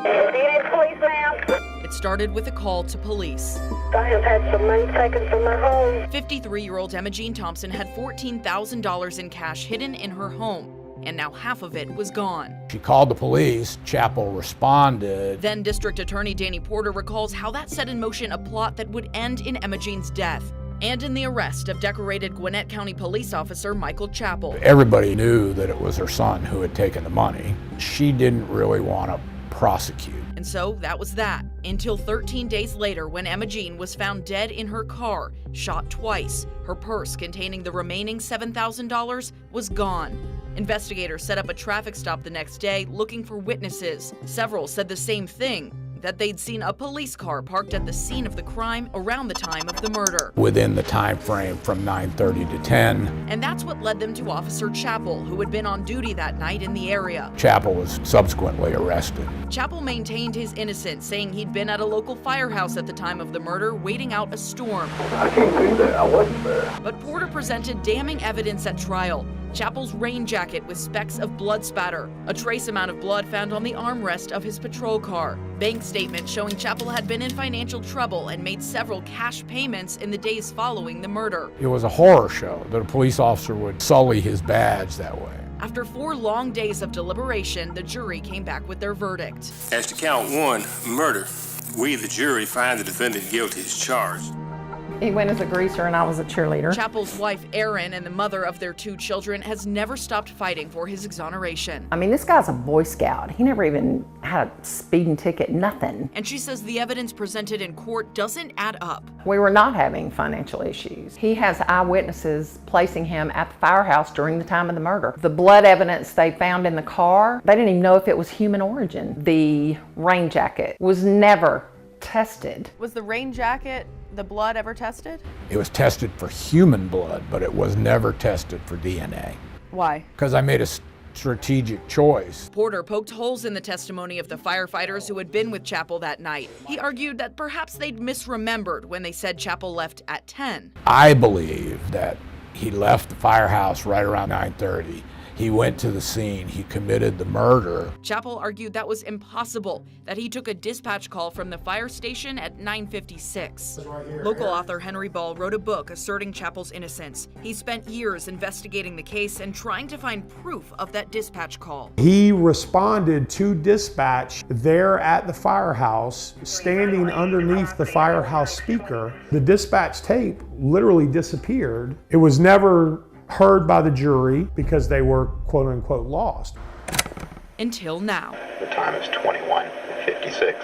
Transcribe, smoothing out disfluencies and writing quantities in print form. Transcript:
Gwinnett Police, ma'am. It started with a call to police. I have had some money taken from my home. 53-year-old Emogene Thompson had $14,000 in cash hidden in her home, and now half of it was gone. She called the police. Chapel responded. Then District Attorney Danny Porter recalls how that set in motion a plot that would end in Emogene's death and in the arrest of decorated Gwinnett County Police officer Michael Chappell. Everybody knew that it was her son who had taken the money. She didn't really want to prosecute. And so that was that, until 13 days later when Emogene was found dead in her car, shot twice. Her purse containing the remaining $7,000 was gone. Investigators set up a traffic stop the next day looking for witnesses. Several said the same thing, that they'd seen a police car parked at the scene of the crime around the time of the murder. Within the time frame from 9:30 to 10. And that's what led them to Officer Chappell, who had been on duty that night in the area. Chappell was subsequently arrested. Chappell maintained his innocence, saying he'd been at a local firehouse at the time of the murder, waiting out a storm. I can't do that. I wasn't there. But Porter presented damning evidence at trial. Chappell's rain jacket with specks of blood spatter, a trace amount of blood found on the armrest of his patrol car, bank statements showing Chappell had been in financial trouble and made several cash payments in the days following the murder. It was a horror show that a police officer would sully his badge that way. After 4 long days of deliberation, the jury came back with their verdict. As to count 1, murder, we, the jury, find the defendant guilty as charged. He went as a greaser and I was a cheerleader. Chappell's wife, Erin, and the mother of their 2 children, has never stopped fighting for his exoneration. I mean, this guy's a Boy Scout. He never even had a speeding ticket, nothing. And she says the evidence presented in court doesn't add up. We were not having financial issues. He has eyewitnesses placing him at the firehouse during the time of the murder. The blood evidence they found in the car, they didn't even know if it was human origin. The rain jacket was never tested. Was the rain jacket, the blood ever tested? It was tested for human blood, but it was never tested for DNA. Why? Because I made a strategic choice. Porter poked holes in the testimony of the firefighters who had been with Chappell that night. He argued that perhaps they'd misremembered when they said Chappell left at 10. I believe that he left the firehouse right around 9:30. He went to the scene, he committed the murder. Chappell argued that was impossible, that he took a dispatch call from the fire station at 9:56. Local author Henry Ball wrote a book asserting Chappell's innocence. He spent years investigating the case and trying to find proof of that dispatch call. He responded to dispatch there at the firehouse, standing underneath the firehouse speaker. The dispatch tape literally disappeared. It was never heard by the jury because they were quote unquote lost. Until now. The time is 21:56.